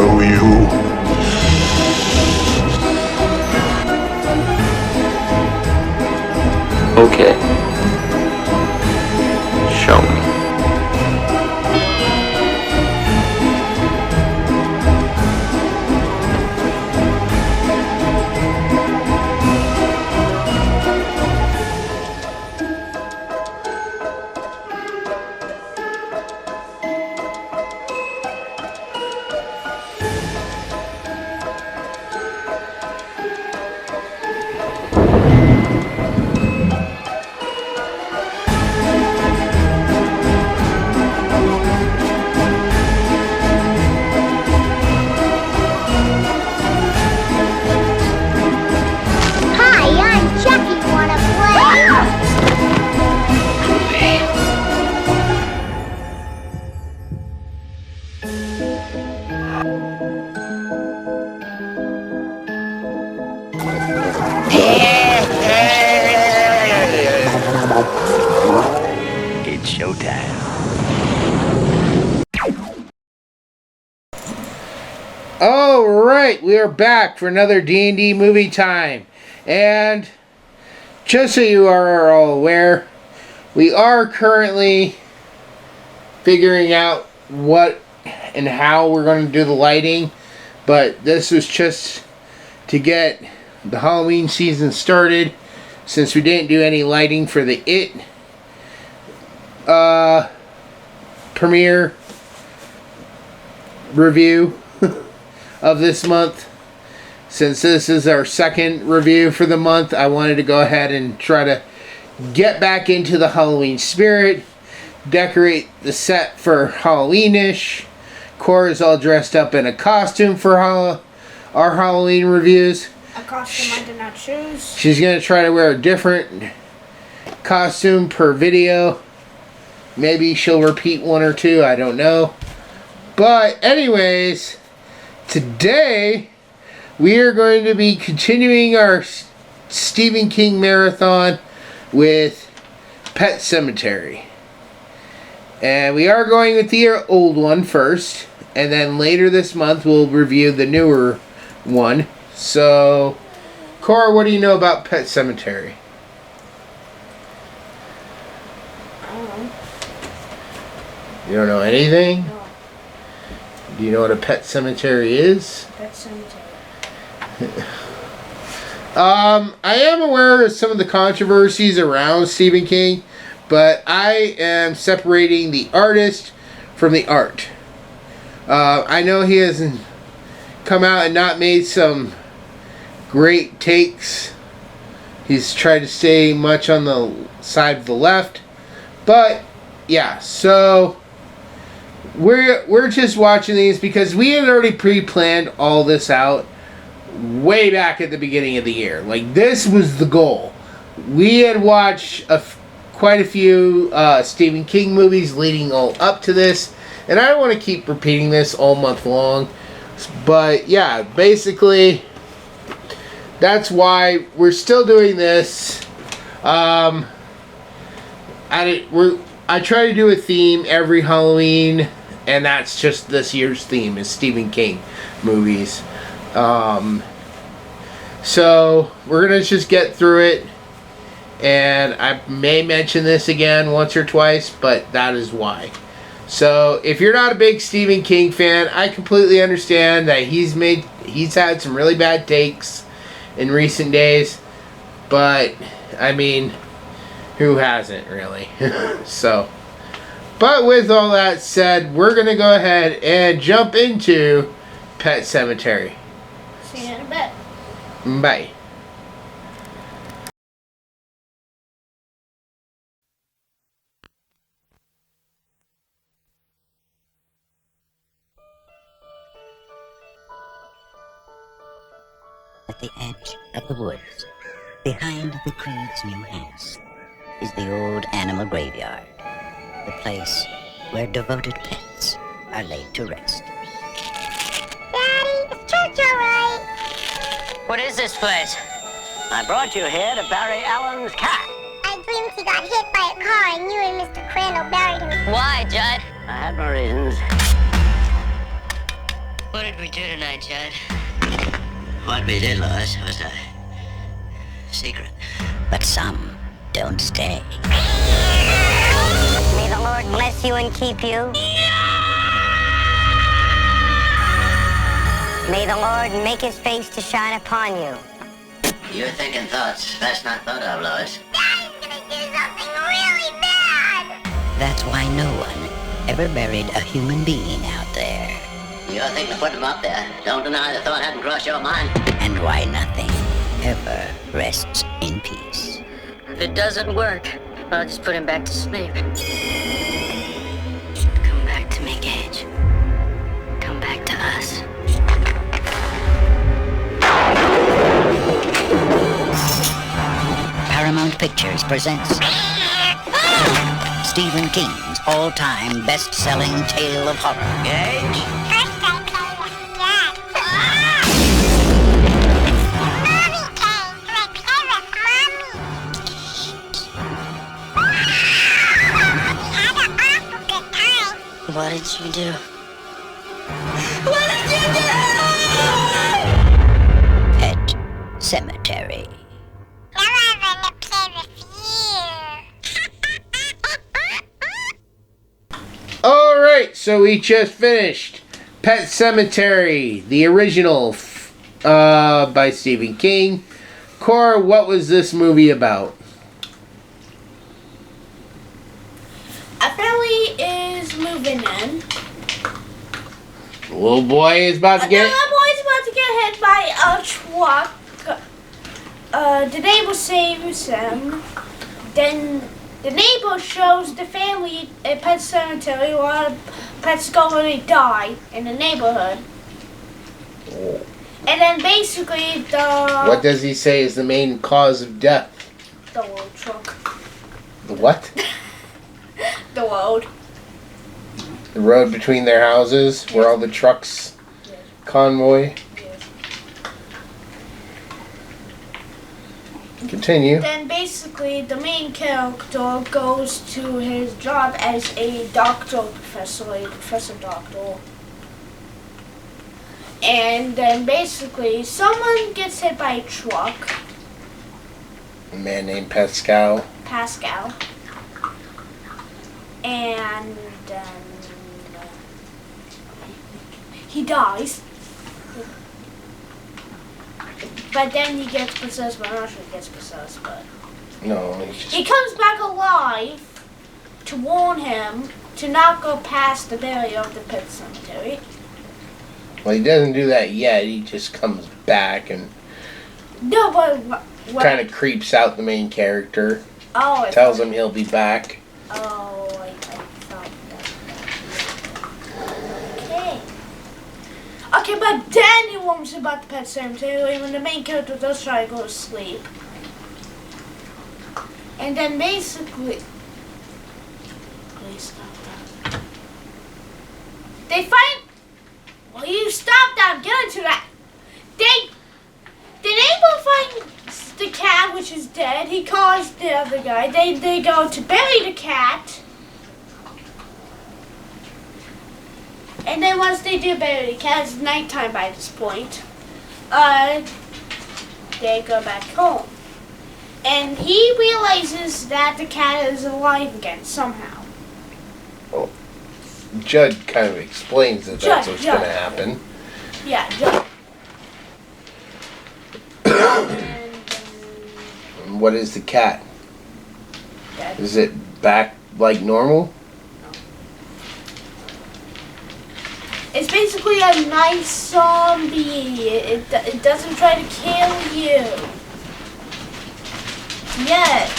show you. Okay. Show me. It's showtime. All right, we are back for another D&D movie time. And just so you are all aware, we are currently figuring out what and how we're going to do the lighting. But this was just to get the Halloween season started, since we didn't do any lighting for the It premiere review of this month. Since this is our second review for the month, I wanted to go ahead and try to get back into the Halloween spirit, decorate the set for Halloweenish. Cora's all dressed up in a costume for our Halloween reviews. A costume I did not choose. She's going to try to wear a different costume per video. Maybe she'll repeat one or two, I don't know. But anyways, today we are going to be continuing our Stephen King marathon with Pet Sematary. And we are going with the old one first, and then later this month we'll review the newer one. So, Cora, what do you know about Pet Sematary? I don't know. You don't know anything? No. Do you know what a pet cemetery is? Pet Cemetery. I am aware of some of the controversies around Stephen King, but I am separating the artist from the art. I know he hasn't come out and not made some great takes. He's tried to stay much on the side of the left, but yeah, so we're just watching these because we had already pre-planned all this out way back at the beginning of the year. Like, this was the goal. We had watched quite a few Stephen King movies leading all up to this, and I don't want to keep repeating this all month long, but yeah, basically that's why we're still doing this. I try to do a theme every Halloween, and that's just this year's theme is Stephen King movies. So we're gonna just get through it, and I may mention this again once or twice, but that is why. So if you're not a big Stephen King fan, I completely understand that he's had some really bad takes in recent days, but I mean, who hasn't really? So, but with all that said, we're gonna go ahead and jump into Pet Sematary. See you in a bit. Bye. At the edge of the woods, behind the Creed's new house, is the old animal graveyard, the place where devoted pets are laid to rest. Daddy, is church all right? What is this place? I brought you here to bury Alan's cat. I dreamed he got hit by a car and you and Mr. Crandall buried him. Why, Judd? I had my reasons. What did we do tonight, Judd? What we did, Lois, was a secret. But some don't stay. May the Lord bless you and keep you. May the Lord make his face to shine upon you. You're thinking thoughts best not thought of, Lois. Daddy's gonna do something really bad. That's why no one ever buried a human being out there. You're thinking of putting them up there. Don't deny the thought hadn't crossed your mind. And why nothing ever rests in peace. If it doesn't work, I'll just put him back to sleep. Come back to me, Gage. Come back to us. Paramount Pictures presents Stephen King's all-time best-selling tale of horror. Gage? First I play with Dad. Mommy came. I play with Mommy. We had an awful good time. What did you do? Pet Sematary. Now I wanna play with you. Alright, so we just finished Pet Sematary, the original by Stephen King. Cora, what was this movie about? A family is moving in. The little boy is about to The get... little boy's about to get hit by a truck. The neighbor saves him. Then the neighbor shows the family a pet cemetery. A lot of pets go and they die in the neighborhood. And then basically What does he say is the main cause of death? the road truck. The what? The road. The road between their houses where all the trucks convoy. Continue. Then basically the main character goes to his job as a professor doctor. And then basically someone gets hit by a truck, A man named Pascal. and he dies. But then he gets possessed, but I'm not sure he gets possessed, but No, he's just... he comes back alive to warn him to not go past the barrier of the pet cemetery. Well, he doesn't do that yet. He just comes back and No, but what? kind of creeps out the main character. Oh, it's Tells him he'll be back. Oh, I thought that. Okay. Okay, but then he warns about the pet cemetery when the main character does try to go to sleep. And then basically... Please stop that. They find... Well, you stop that. I'm getting to that. The neighbor finds the cat, which is dead. He calls the other guy. They go to bury the cat. And then once they do bury the cat, it's nighttime by this point. They go back home. And he realizes that the cat is alive again somehow. Judd kind of explains that that's what's Judd. going to happen. Yeah, Joe. And what is the cat? Dead. Is it back like normal? It's basically a nice zombie. It doesn't try to kill you. Yet.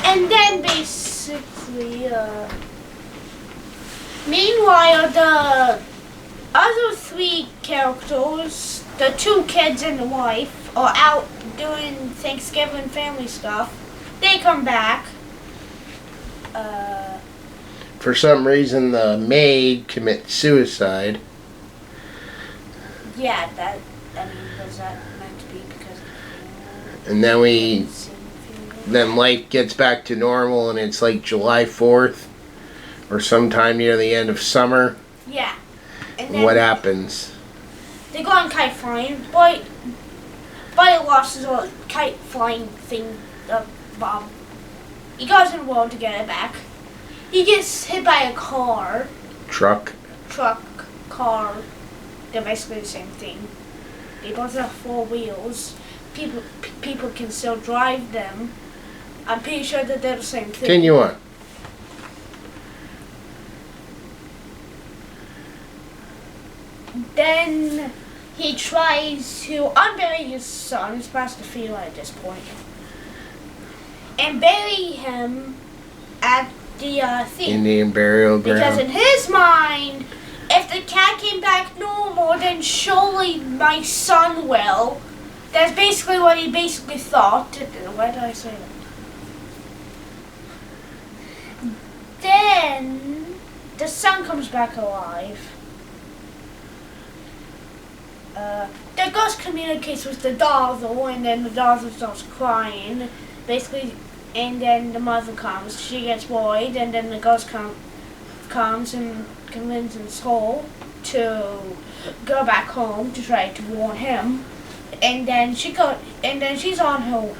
And then basically, meanwhile, the other three characters, the two kids and the wife, are out doing Thanksgiving family stuff. They come back. For some reason, the maid commits suicide. Yeah, was that meant to be because of And then life gets back to normal, and it's like July 4th, or sometime near the end of summer. Yeah. And then What happens? they go on kite flying. Boy lost his little kite flying thing, Bob. He goes in the world to get it back. He gets hit by a car. Truck. Car. They're basically the same thing. They both have 4 wheels. People can still drive them. I'm pretty sure that they're the same thing. Continue on. Then he tries to unbury his son. He's past the field at this point. And bury him at the thing. Indian burial ground. Because in his mind, if the cat came back normal, then surely my son will. That's basically what he basically thought. Why did I say that? Then the son comes back alive. The ghost communicates with the doll, and then the doll starts crying. Basically, and then the mother comes. She gets worried, and then the ghost comes and convinces her to go back home to try to warn him. And then she's on her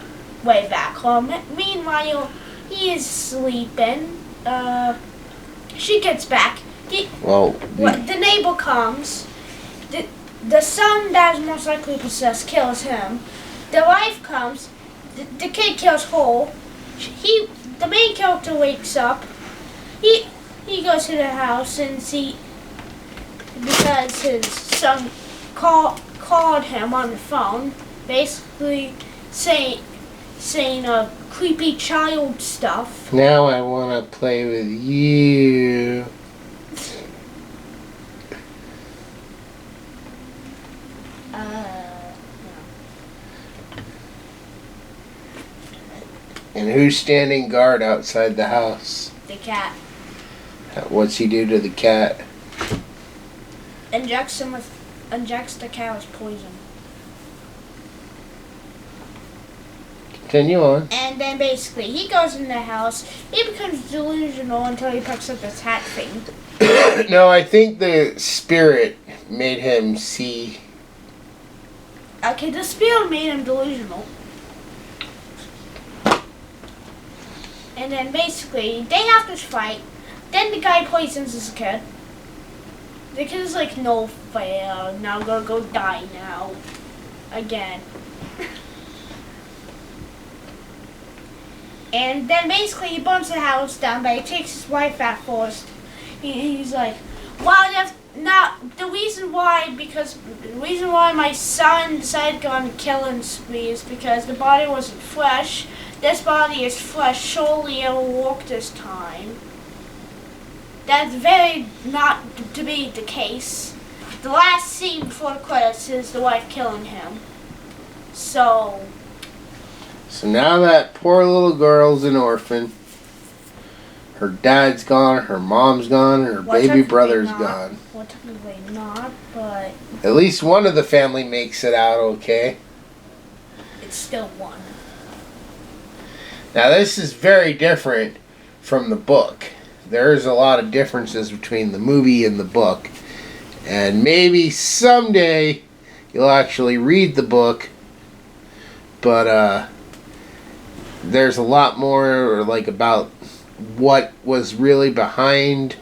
way back home. Meanwhile, he is sleeping. She gets back. The neighbor comes. The son that is most likely possessed kills him. The wife comes. The kid kills her. The main character wakes up. He goes to the house and because his son called him on the phone, basically saying creepy child stuff. Now I want to play with you. And who's standing guard outside the house? The cat. What's he do to the cat? Injects the cat with poison. Continue on. And then basically he goes in the house. He becomes delusional until he picks up this hat thing. No, I think the spirit made him see. Okay, the spirit made him delusional. And then basically, they have this fight. Then the guy poisons his kid. The kid is like, no fair. Now I'm gonna go die now. Again. And then basically he burns the house down, but he takes his wife out first. He's like, well, that's not the reason why, my son decided to go on a killing spree is because the body wasn't fresh. This body is fresh, surely it will work this time. That's very not to be the case. The last scene before the credits is the wife killing him. So now that poor little girl's an orphan. Her dad's gone, her mom's gone, her baby brother's gone. Well, technically not, but At least one of the family makes it out okay. it's still one. Now this is very different from the book. There's a lot of differences between the movie and the book. And maybe someday you'll actually read the book. But there's a lot more about what was really behind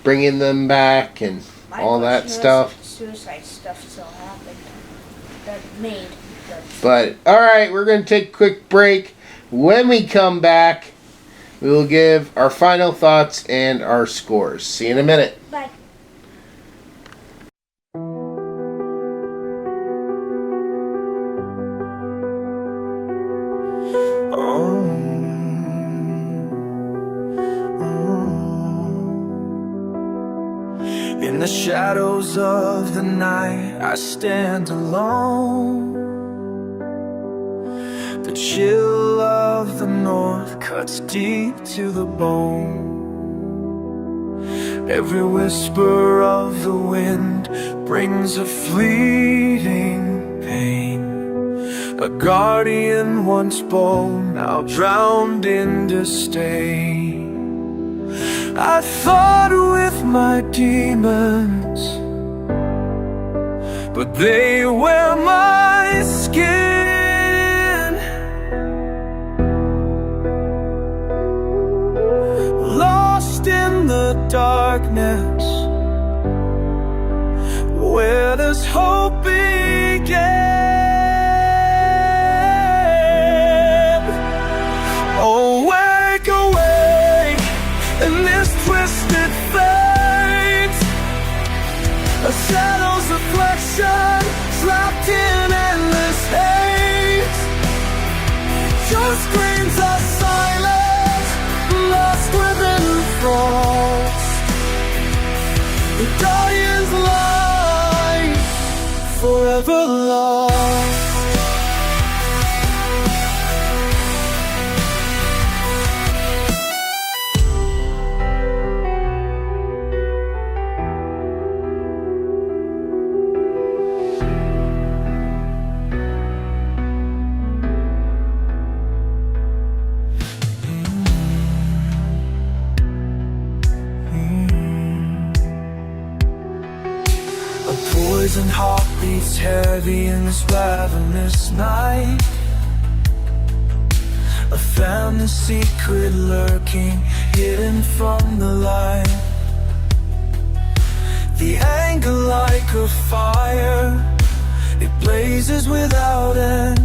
bringing them back and all that stuff. Suicide stuff still happened. That made. But alright, we're going to take a quick break. When we come back, we will give our final thoughts and our scores. See you in a minute. Bye. In the shadows of the night, I stand alone. The chill of the north cuts deep to the bone. Every whisper of the wind brings a fleeting pain. A guardian once bold, now drowned in disdain. I fought with my demons, but they wear my skin. Lost in the darkness, where does hope begin? Awake, awake, in this twisted fate, a shadow's reflection, trapped in endless hate. Your screams are silent, lost within the frost. The guardian's light, forever lost. Poison heart beats heavy in this ravenous night. I found the secret lurking, hidden from the light. The anger like a fire, it blazes without end.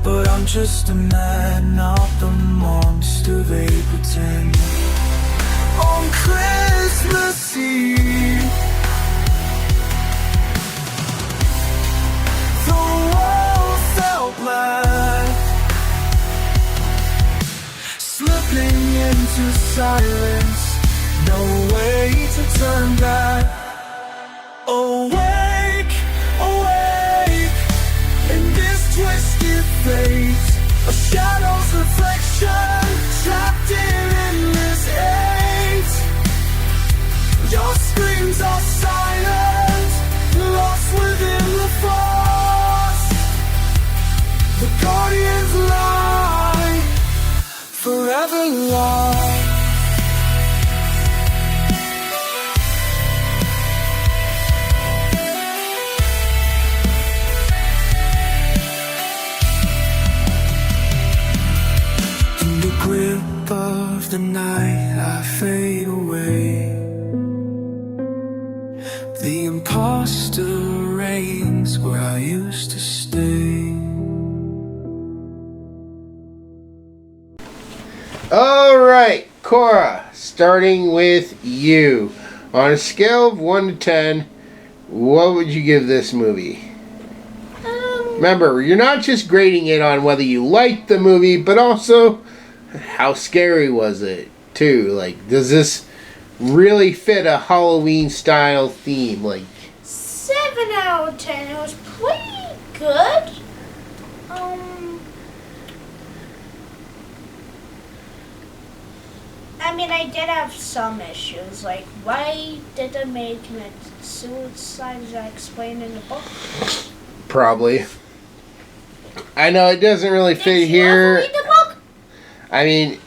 But I'm just a man, not the monster they pretend. On Christmas Eve, the world felt black, slipping into silence, no way to turn back. Awake, awake, in this twisted fate, a shadow's reflection, trapped in endless hate. Your screams are silent, lost within the frost. The guardian's light, forever lost. In the grip of the night, I fade away. The imposter reigns where I used to stay. Alright, Cora, starting with you. On a scale of 1 to 10, what would you give this movie? Remember, you're not just grading it on whether you liked the movie, but also how scary was it, too. Like, does this really fit a Halloween-style theme? Like, 7 out of 10. It was pretty good. I mean, I did have some issues. Like, why did the maid commit suicide? Is that explained in the book? probably. I know it doesn't really fit Did you here. ever read the book? I mean,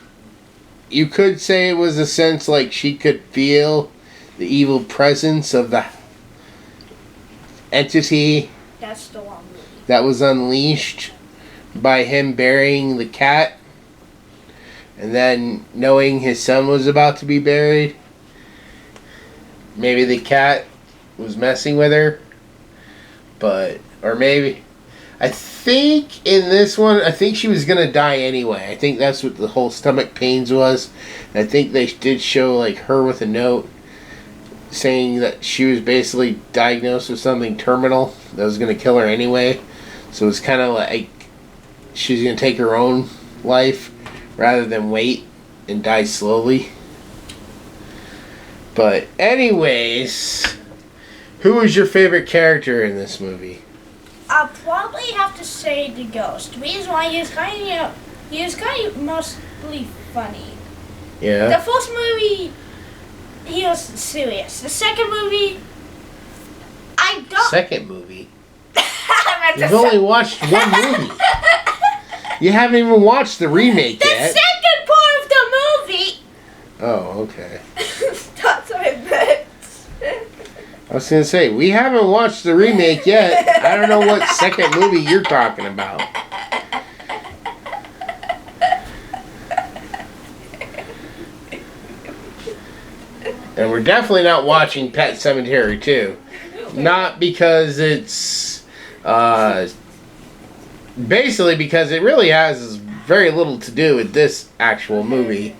you could say it was a sense like she could feel the evil presence of the entity That's the one movie. that was unleashed by him burying the cat and then knowing his son was about to be buried. Maybe the cat was messing with her, or maybe, I think in this one, I think she was gonna die anyway. I think that's what the whole stomach pains was. And I think they did show like her with a note saying that she was basically diagnosed with something terminal that was gonna kill her anyway. So it's kind of like she's gonna take her own life rather than wait and die slowly. But anyways, who was your favorite character in this movie? I'll probably have to say the ghost. The reason why he was kind of mostly funny. Yeah. The first movie, he was serious. The second movie, I don't. Second movie? I meant You've the only watched one movie. You haven't even watched the remake The yet. second part of the movie. Oh, okay. I was gonna say, we haven't watched the remake yet. I don't know what second movie you're talking about. And we're definitely not watching Pet Sematary 2. Not because it's... basically because it really has very little to do with this actual movie.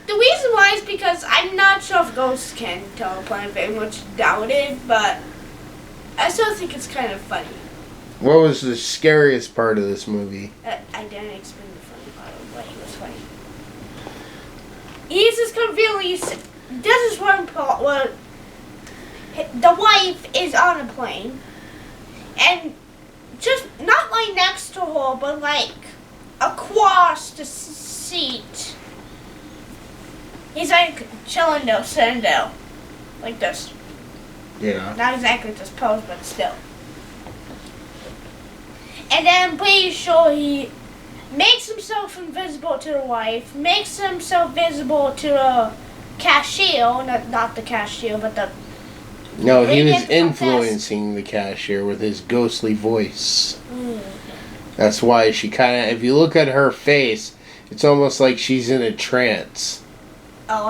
The reason why is because I'm not sure if ghosts can teleport. I very much doubt it, but I still think it's kind of funny. What was the scariest part of this movie? I didn't explain the funny part of why he was funny. He's just confused. This is one part where the wife is on a plane, and just not like next to her, but like across the seat. He's like chilling there, sitting there, like this. Yeah. Not exactly this pose, but still. And then I'm pretty sure he makes himself invisible to the wife, makes himself visible to the cashier, not the cashier, but the... No, he was influencing the cashier with his ghostly voice. That's why she kind of, if you look at her face, it's almost like she's in a trance. Oh,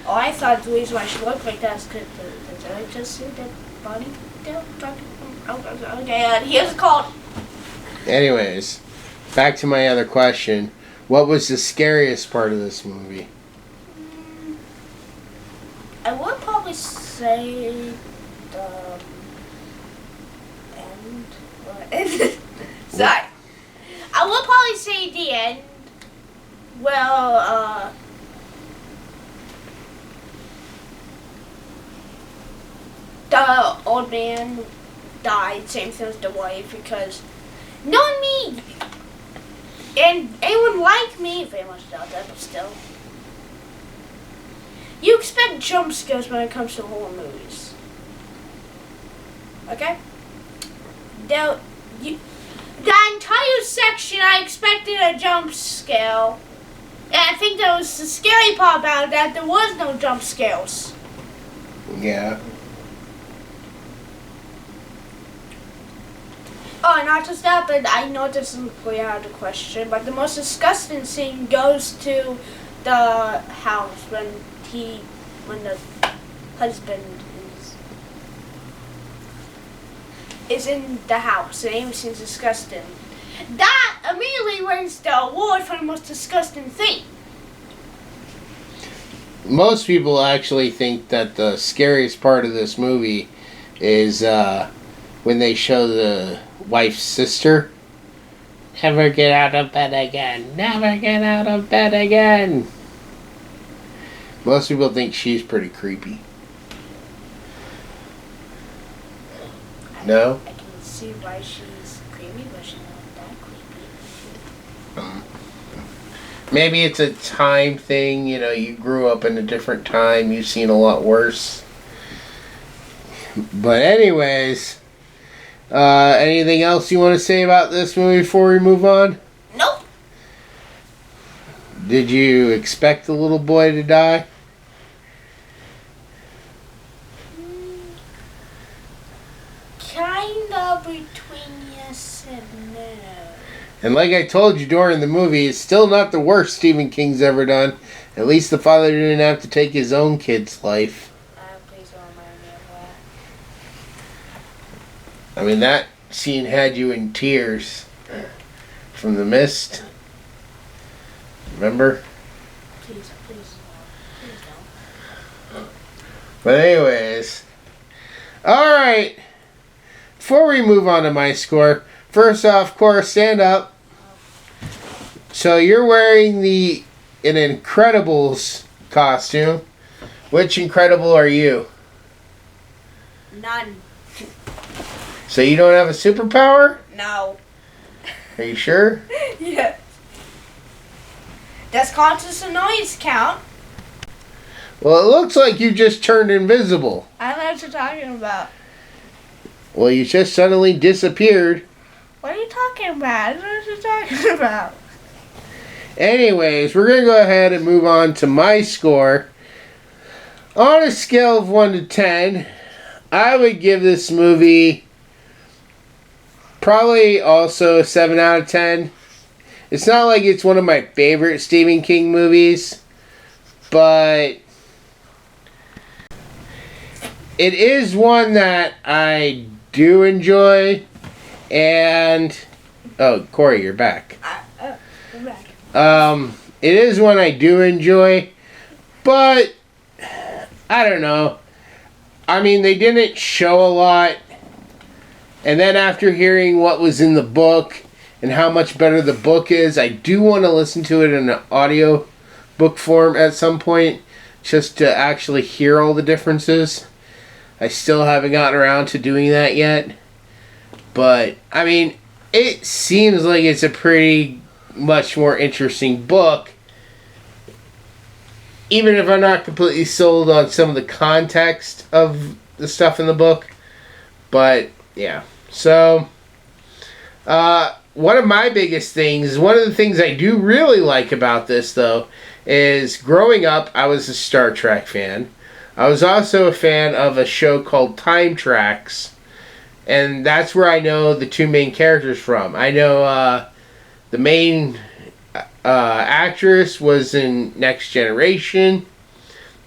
I thought the reason why she looked like that is because did I just see that body there? Okay, here's a call. Anyways, back to my other question. What was the scariest part of this movie? I would probably say the end. Sorry. I would probably say the end. Well, the old man died, same thing as the wife, because knowing me and anyone like me, very much doubt that, but still. You expect jump scares when it comes to horror movies. Okay? The entire section, I expected a jump scare. And I think that was the scary part about it, that there was no jump scares. Yeah. Oh, not just that, but I know this isn't clear out of the question, but the most disgusting scene goes to the house when the husband is in the house, and Amy seems disgusting. That immediately wins the award for the most disgusting thing. Most people actually think that the scariest part of this movie is when they show the wife's sister. Never get out of bed again. Never get out of bed again. Most people think she's pretty creepy. No? I can see why she's creepy, but she's not that creepy. Maybe it's a time thing. You know, you grew up in a different time. You've seen a lot worse. But anyways, anything else you want to say about this movie before we move on? Nope. Did you expect the little boy to die? Kinda between yes and no. And like I told you during the movie, it's still not the worst Stephen King's ever done. At least the father didn't have to take his own kid's life. Please don't remind me of that. I mean, that scene had you in tears. From The Mist. Remember? Please don't. But anyways. Alright. Before we move on to my score, first off, Cora, stand up. So you're wearing an Incredibles costume. Which Incredible are you? None. So you don't have a superpower? No. Are you sure? Yeah. Does conscious noise count? Well, it looks like you just turned invisible. I don't know what you're talking about. Well, you just suddenly disappeared. What are you talking about? I don't know what you're talking about. Anyways, we're going to go ahead and move on to my score. On a scale of 1 to 10, I would give this movie probably also a 7 out of 10. It's not like it's one of my favorite Stephen King movies, but it is one that I do enjoy. And oh, Corey, you're back. I'm back. It is one I do enjoy, but I don't know. I mean, they didn't show a lot, and then after hearing what was in the book and how much better the book is, I do want to listen to it in an audio book form at some point, just to actually hear all the differences. I still haven't gotten around to doing that yet, but I mean, it seems like it's a pretty much more interesting book, even if I'm not completely sold on some of the context of the stuff in the book. But yeah, so one of my biggest things, one of the things I do really like about this though, is growing up I was a Star Trek fan. I was also a fan of a show called Time Tracks, and that's where I know the two main characters from. I know the main actress was in Next Generation,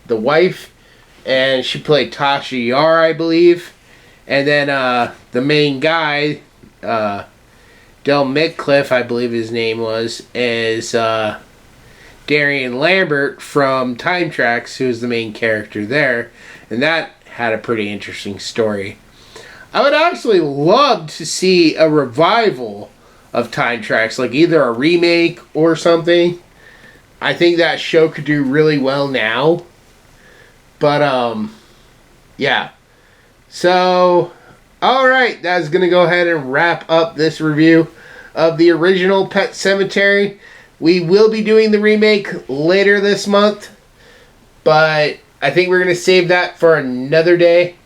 the wife, and she played Tasha Yar, I believe. And then the main guy, Dale Midkiff, I believe his name was, is Mary Lambert from Time Tracks, who's the main character there. And that had a pretty interesting story. I would actually love to see a revival of Time Tracks, like either a remake or something. I think that show could do really well now. But yeah. So alright, that's gonna go ahead and wrap up this review of the original Pet Sematary. We will be doing the remake later this month, but I think we're gonna save that for another day,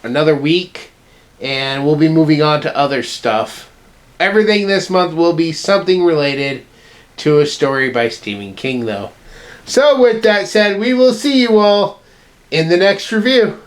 another week, and we'll be moving on to other stuff. Everything this month will be something related to a story by Stephen King, though. So with that said, we will see you all in the next review.